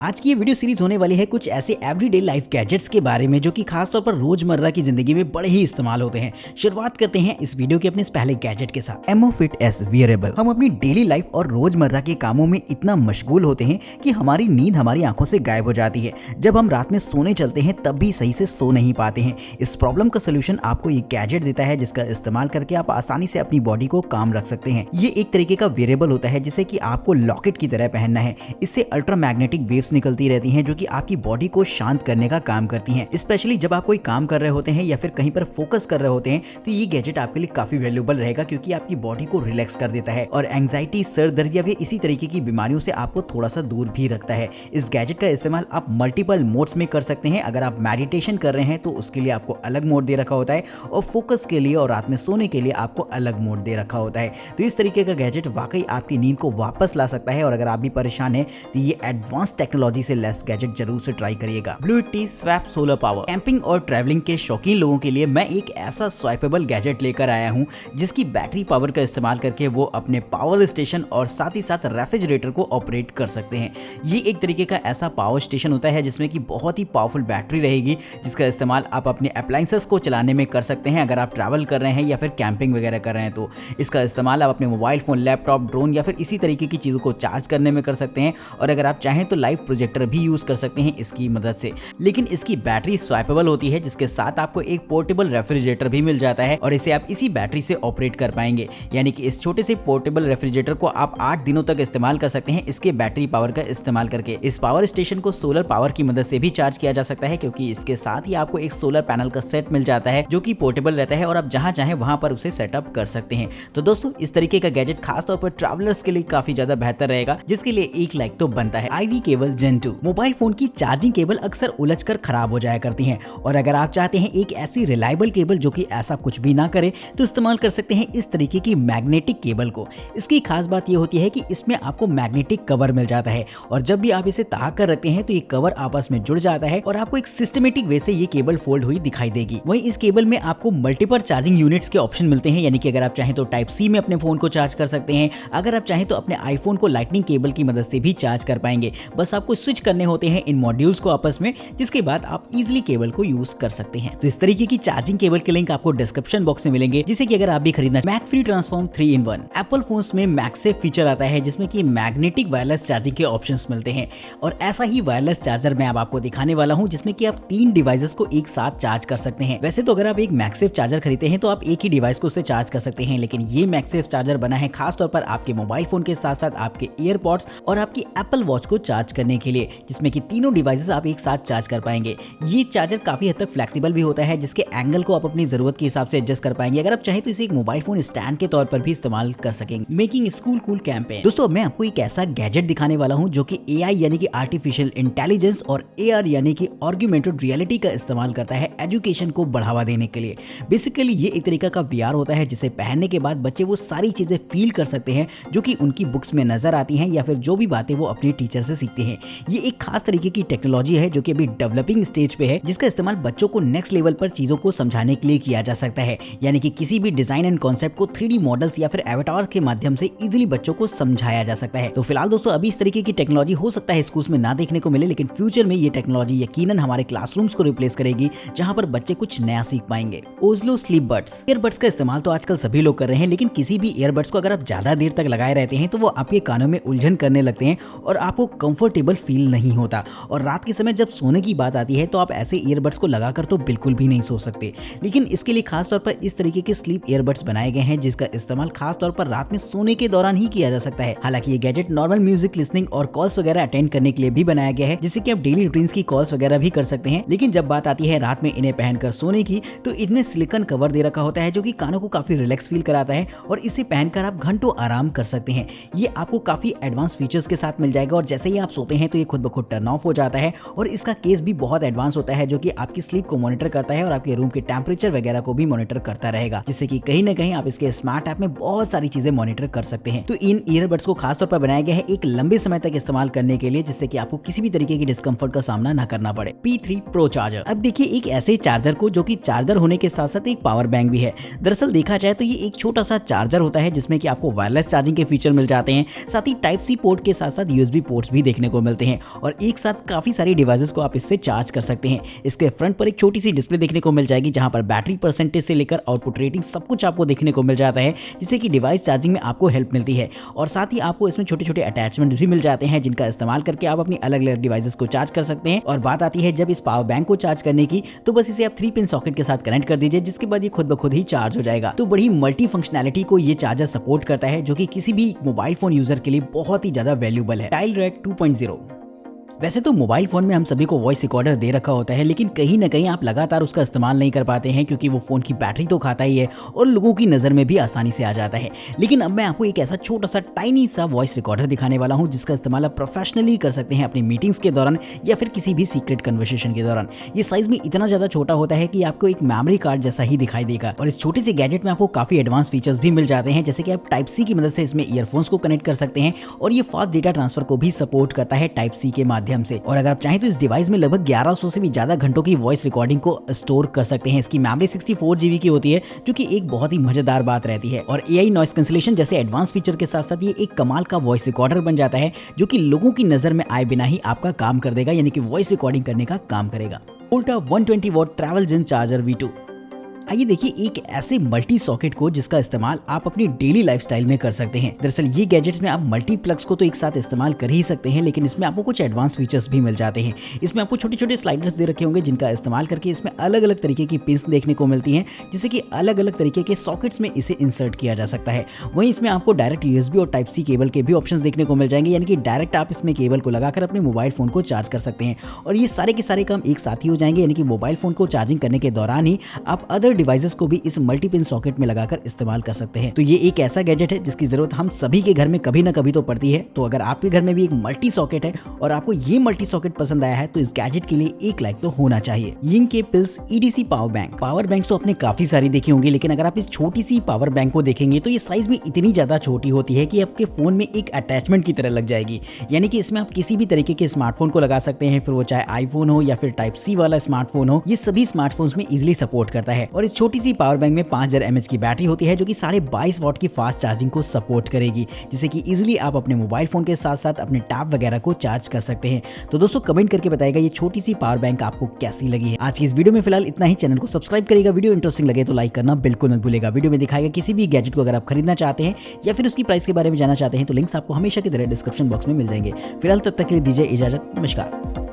आज की ये वीडियो सीरीज होने वाली है कुछ ऐसे एवरीडे लाइफ गैजेट्स के बारे में जो कि खासतौर पर रोजमर्रा की जिंदगी में बड़े ही इस्तेमाल होते हैं। शुरुआत करते हैं इस वीडियो के अपने इस पहले गैजेट के साथ, एमोफिट एस वियरेबल। हम अपनी डेली लाइफ और रोजमर्रा के कामों में इतना मशगूल होते हैं कि हमारी नींद हमारी आंखों से गायब हो जाती है। जब हम रात में सोने चलते हैं तब भी सही से सो नहीं पाते हैं। इस प्रॉब्लम का सोल्यूशन आपको ये गैजेट देता है, जिसका इस्तेमाल करके आप आसानी से अपनी बॉडी को काम रख सकते हैं। ये एक तरीके का वेरेबल होता है जिसे कि आपको लॉकेट की तरह पहनना है। इससे अल्ट्रामैग्नेटिक वेव्स निकलती रहती हैं जो कि आपकी बॉडी को शांत करने का काम करती हैं। स्पेशली जब आप कोई काम कर रहे होते हैं या फिर कहीं पर फोकस कर रहे होते हैं तो ये गैजेट आपके लिए काफी वैल्यूएबल रहेगा, क्योंकि आपकी बॉडी को रिलैक्स कर देता है और एंजाइटी, सर दर्द या फिर इसी तरीके की बीमारियों से आपको थोड़ा सा दूर भी रखता है। इस गैजेट का इस्तेमाल आप मल्टीपल मोड्स में कर सकते हैं। अगर आप मेडिटेशन कर रहे हैं तो उसके लिए आपको अलग मोड दे रखा होता है और फोकस के लिए और रात में सोने के लिए आपको अलग मोड दे रखा होता है। तो इस तरीके का गैजेट वाकई आपकी नींद को वापस ला सकता है। और अगर आप भी परेशान हैं तो ये एडवांस टेक्नोलॉजी से लेस गैजेट जरूर से ट्राई करिएगा। Bluetooth swap solar power. Camping और ट्रैवलिंग के शौकीन लोगों के लिए मैं एक ऐसा स्वाइपेबल गैजेट लेकर आया हूं जिसकी बैटरी पावर का इस्तेमाल करके वो अपने पावर स्टेशन और साथ ही साथ रेफ्रिजरेटर को ऑपरेट कर सकते हैं। ये एक तरीके का ऐसा पावर स्टेशन होता है जिसमें कि बहुत ही पावरफुल बैटरी रहेगी, जिसका इस्तेमाल आप अपने अप्लायंसेस को चलाने में कर सकते हैं। अगर आप ट्रैवल कर रहे हैं या फिर कैंपिंग वगैरह कर रहे हैं तो इसका इस्तेमाल आप अपने मोबाइल फोन, लैपटॉप, ड्रोन या फिर इसी तरीके की चीजों को चार्ज करने में कर सकते हैं। और अगर आप चाहें तो लाइव प्रोजेक्टर भी यूज कर सकते हैं इसकी मदद से। लेकिन इसकी बैटरी स्वाइपेबल होती है, जिसके साथ आपको एक पोर्टेबल रेफ्रिजरेटर भी मिल जाता है और इसे आप इसी बैटरी से ऑपरेट कर पाएंगे। यानी कि इस छोटे से पोर्टेबल रेफ्रिजरेटर को आप 8 दिनों तक इस्तेमाल कर सकते हैं इसके बैटरी पावर का इस्तेमाल करके। इस पावर स्टेशन को सोलर पावर की मदद से भी चार्ज किया जा सकता है, क्योंकि इसके साथ ही आपको एक सोलर पैनल का सेट मिल जाता है जो कि पोर्टेबल रहता है और आप जहां चाहें वहां पर उसे सेटअप कर सकते हैं। तो दोस्तों, इस तरीके का गैजेट खासतौर पर ट्रैवलर्स के लिए काफी ज्यादा बेहतर रहेगा, जिसके लिए एक लाइक तो बनता है। आईवी केबल जेन 2। मोबाइल फोन की चार्जिंग केबल अक्सर उलझकर खराब हो जाया करती हैं, और अगर आप चाहते हैं एक ऐसी रिलायबल केबल जो कि ऐसा कुछ भी ना करे तो इस्तेमाल कर सकते हैं इस तरीके की मैग्नेटिक केबल को। इसकी खास बात यह होती है कि इसमें आपको मैग्नेटिक कवर मिल जाता है और जब भी आप इसे ताक कर रखते हैं तो ये कवर आपस में जुड़ जाता है और आपको एक सिस्टमेटिक वे से ये केबल फोल्ड हुई दिखाई देगी। वहीं इस केबल में आपको मल्टीपल चार्जिंग यूनिट्स के ऑप्शन मिलते हैं, यानी कि अगर आप चाहें तो टाइप सी में अपने फोन को चार्ज कर सकते हैं। अगर आप चाहें तो अपने आईफोन को लाइटनिंग केबल की मदद से भी चार्ज कर पाएंगे। बस आपको स्विच करने होते हैं इन मॉड्यूल्स को आपस में, जिसके बाद आप इजीली केबल को यूज कर सकते हैं। तो इस तरीके की चार्जिंग केबल के लिंक आपको डिस्क्रिप्शन बॉक्स में मिलेंगे, जिसे कि अगर आप भी खरीदना। Mac free transform 3-in-1। Apple phones में मैगसेफ फीचर आता है जिसमें कि मैग्नेटिक वायरलेस चार्जिंग के ऑप्शंस मिलते हैं, और ऐसा ही वायरलेस चार्जर मैं अब आपको दिखाने वाला हूं जिसमें कि आप 3 डिवाइसेस को एक साथ चार्ज कर सकते हैं। वैसे तो अगर आप एक मैगसेफ चार्जर खरीदते हैं तो आप एक ही डिवाइस को उससे चार्ज कर सकते हैं, लेकिन ये मैगसेफ चार्जर बना है खासतौर पर आपके मोबाइल फोन के साथ साथ आपके ईयरपॉड्स और आपकी एप्पल वॉच को चार्ज करने के लिए, जिसमें कि तीनों डिवाइसेस आप एक साथ चार्ज कर पाएंगे। ये चार्जर काफी हद तक फ्लेक्सिबल भी होता है, जिसके एंगल को आप अपनी जरूरत के हिसाब से एडजस्ट कर पाएंगे। अगर आप चाहें तो इसे एक मोबाइल फोन स्टैंड के तौर पर भी इस्तेमाल कर सकेंगे। Making school cool campaign. दोस्तों, मैं आपको एक ऐसा गैजेट दिखाने वाला हूं जो कि एआई यानी कि आर्टिफिशियल इंटेलिजेंस और एआर यानी कि ऑगमेंटेड रियलिटी का इस्तेमाल करता है एजुकेशन को बढ़ावा देने के लिए। बेसिकली ये एक तरीका का वीआर होता है जिसे पहनने के बाद बच्चे वो सारी चीजें फील कर सकते हैं जो कि उनकी बुक्स में नजर आती हैं या फिर जो भी बातें वो अपने टीचर से सीखते हैं। ये एक खास तरीके की टेक्नोलॉजी है जो कि अभी डेवलपिंग स्टेज पे है, जिसका इस्तेमाल बच्चों को नेक्स्ट लेवल पर चीजों को समझाने के लिए किया जा सकता है। यानी कि किसी भी डिजाइन एंड कॉन्सेप्ट को 3D मॉडल्स या फिर एवाटार के माध्यम से इजीली बच्चों को समझाया जा सकता है। तो फिलहाल दोस्तों, अभी इस तरीके की टेक्नोलॉजी हो सकता है स्कूल्स में ना देखने को मिले, लेकिन फ्यूचर में ये टेक्नोलॉजी यकीनन हमारे क्लासरूम्स को रिप्लेस करेगी, जहां पर बच्चे कुछ नया सीख पाएंगे। ओजलो स्लीप बड्स। ईयरबड्स का इस्तेमाल तो आजकल सभी लोग कर रहे हैं, लेकिन किसी भी ईयरबड्स को अगर आप ज्यादा देर तक लगाए रहते हैं तो वो आपके कानों में उलझन करने लगते हैं और आपको कंफर्टेबल फील नहीं होता। और रात के समय जब सोने की बात आती है तो आप ऐसे ईयरबड्स को लगाकर तो बिल्कुल भी नहीं सो सकते। लेकिन इसके लिए खास तौर पर इस तरीके के स्लीप ईयरबड्स बनाए गए हैं जिसका इस्तेमाल खास तौर पर रात में सोने के दौरान ही किया जा सकता है। हालांकि ये गैजेट नॉर्मल म्यूजिक लिसनिंग और कॉल्स वगैरह अटेंड करने के लिए भी बनाया गया है, जिससे कि आप डेली रूटीन्स की कॉल्स वगैरह भी कर सकते हैं। लेकिन जब बात आती है रात में इन्हें पहनकर सोने की, तो इनमें सिलिकॉन कवर दे रखा होता है जो कि कानों को काफी रिलैक्स फील कराता है और इसे पहनकर आप घंटों आराम कर सकते हैं। ये आपको काफी एडवांस फीचर्स के साथ मिल जाएगा और जैसे ही आप सोते हैं तो ये खुद ब खुद टर्न ऑफ हो जाता है। और इसका केस भी बहुत एडवांस होता है जो कि आपकी स्लीप को मॉनिटर करता है और आपके रूम के टेम्परेचर वगैरह को भी मॉनिटर करता रहेगा, जिससे कि कहीं ना कहीं आप इसके स्मार्ट ऐप में बहुत सारी चीजें मॉनिटर कर सकते हैं। तो इन ईयरबड्स को खासतौर पर बनाया गया है एक लंबे समय तक इस्तेमाल करने के लिए, जिससे कि आपको किसी भी तरीके की डिस्कंफर्ट का सामना न करना पड़े। P3 Pro charger. अब देखिए एक ऐसे चार्जर को जो कि चार्जर होने के साथ साथ एक पावर बैंक भी है। दरअसल देखा जाए तो ये एक छोटा सा चार्जर होता है जिसमें कि आपको वायरलेस चार्जिंग के फीचर मिल जाते हैं, साथ ही टाइप सी पोर्ट के साथ साथ USB पोर्ट्स भी देखने को मिलते हैं और एक साथ काफी सारी डिवाइसेस को आप इससे चार्ज कर सकते हैं। इसके फ्रंट पर एक छोटी सी डिस्प्ले देखने को मिल जाएगी जहां पर बैटरी परसेंटेज से लेकर आउटपुट रेटिंग सब कुछ आपको देखने को मिल जाता है, जिससे कि डिवाइस चार्जिंग में आपको हेल्प मिलती है। और साथ ही आपको इसमें छोटे छोटे अटैचमेंट भी मिल जाते हैं जिनका इस्तेमाल करके आप अपनी अलग अलग डिवाइसेस को चार्ज कर सकते हैं। और बात आती है जब इस पावर बैंक को चार्ज करने की, तो बस इसे आप 3 पिन सॉकेट के साथ कनेक्ट कर दीजिए, जिसके बाद ये खुद ब खुद ही चार्ज हो जाएगा। तो बड़ी मल्टी फंक्शनैलिटी को ये चार्जर सपोर्ट करता है, जो कि किसी भी मोबाइल फोन यूजर के लिए बहुत ही ज्यादा वैल्यूबल है। Tile rack 2.0। वैसे तो मोबाइल फ़ोन में हम सभी को वॉइस रिकॉर्डर दे रखा होता है, लेकिन कहीं ना कहीं आप लगातार उसका इस्तेमाल नहीं कर पाते हैं क्योंकि वो फ़ोन की बैटरी तो खाता ही है और लोगों की नज़र में भी आसानी से आ जाता है। लेकिन अब मैं आपको एक ऐसा छोटा सा टाइनी सा वॉइस रिकॉर्डर दिखाने वाला हूँ जिसका इस्तेमाल आप प्रोफेशनली कर सकते हैं अपनी मीटिंग्स के दौरान या फिर किसी भी सीक्रेट कन्वर्सेशन के दौरान। ये साइज़ में इतना ज़्यादा छोटा होता है कि आपको एक मेमोरी कार्ड जैसा ही दिखाई देगा। और इस छोटे से गैजेट में आपको काफ़ी एडवांस फीचर्स भी मिल जाते हैं, जैसे कि आप टाइप सी की मदद से इसमें ईयरफोन्स को कनेक्ट कर सकते हैं और ये फास्ट डेटा ट्रांसफर को भी सपोर्ट करता है टाइप सी के माध्यम से। और अगर आप तो इस डिवाइस में लगभग 1100 से भी ज्यादा घंटों की वॉइस रिकॉर्डिंग को स्टोर कर सकते हैं। इसकी मेमोरी 64 GB की होती है, जो कि एक बहुत ही मजेदार बात रहती है। और AI नॉइस कैंसिलेशन जैसे एडवांस फीचर के साथ साथ ये एक कमाल का वॉइस रिकॉर्डर बन जाता है, जो कि लोगों की नजर में आए बिना ही आपका काम कर देगा, यानी कि वॉइस रिकॉर्डिंग करने का काम करेगा। वोल्टा 120 वॉट ट्रैवल जिन चार्जर V2। आइए देखिए एक ऐसे मल्टी सॉकेट को जिसका इस्तेमाल आप अपनी डेली लाइफस्टाइल में कर सकते हैं। दरअसल ये गैजेट्स में आप मल्टी प्लग्स को तो एक साथ इस्तेमाल कर ही सकते हैं, लेकिन इसमें आपको कुछ एडवांस फीचर्स भी मिल जाते हैं। इसमें आपको छोटे छोटे स्लाइडर्स दे रखे होंगे जिनका इस्तेमाल करके इसमें अलग अलग तरीके की पिन्स देखने को मिलती हैं, जिससे कि अलग अलग तरीके के सॉकेट्स में इसे इंसर्ट किया जा सकता है। वहीं इसमें आपको डायरेक्ट USB और टाइप सी केबल के भी ऑप्शंस देखने को मिल जाएंगे, यानी कि डायरेक्ट आप इसमें केबल को लगाकर अपने मोबाइल फोन को चार्ज कर सकते हैं। और ये सारे के सारे काम एक साथ ही हो जाएंगे, यानी कि मोबाइल फोन को चार्जिंग करने के दौरान ही आप अदर डिवाइसेस को भी इस मल्टी पिन सॉकेट में लगाकर इस्तेमाल कर सकते हैं। तो ये एक ऐसा गैजेट है जिसकी जरूरत हम सभी के घर में कभी ना कभी तो पड़ती है। तो अगर आपके घर में भी एक मल्टी सॉकेट है और आपको ये मल्टी सॉकेट पसंद आया है, तो इस गैजेट के लिए एक लाइक तो होना चाहिए। यिंग के pills EDC power bank. Power bank तो आपने काफी सारी देखी होंगी, लेकिन अगर आप इस छोटी सी पावर बैंक को देखेंगे तो ये साइज में इतनी ज्यादा छोटी होती है कि आपके फोन में एक अटैचमेंट की तरह लग जाएगी। यानी कि इसमें आप किसी भी तरीके के स्मार्टफोन को लगा सकते हैं, फिर वो चाहे आईफोन हो या फिर टाइप सी वाला स्मार्टफोन हो, ये सभी स्मार्टफोन्स में इजिली सपोर्ट करता है। और इस छोटी सी पावर बैंक में 5000 mAh की बैटरी होती है, जो कि 22.5 वॉट की फास्ट चार्जिंग को सपोर्ट करेगी, जिससे कि इजीली आप अपने मोबाइल फोन के साथ साथ अपने टैब वगैरह को चार्ज कर सकते हैं। तो दोस्तों कमेंट करके बताइएगा ये छोटी सी पावर बैंक आपको कैसी लगी है। आज की इस वीडियो में फिलहाल इतना ही। चैनल को सब्सक्राइब करिएगा, वीडियो इंटरेस्टिंग लगे तो लाइक करना बिल्कुल मत भूलिएगा। वीडियो में दिखाएगा किसी भी गैजेट को अगर आप खरीदना चाहते हैं या फिर उसकी प्राइस के बारे में जानना चाहते हैं, तो लिंक्स आपको हमेशा की तरह डिस्क्रिप्शन बॉक्स में मिल जाएंगे। फिलहाल तब तक के लिए दीजिए इजाजत, नमस्कार।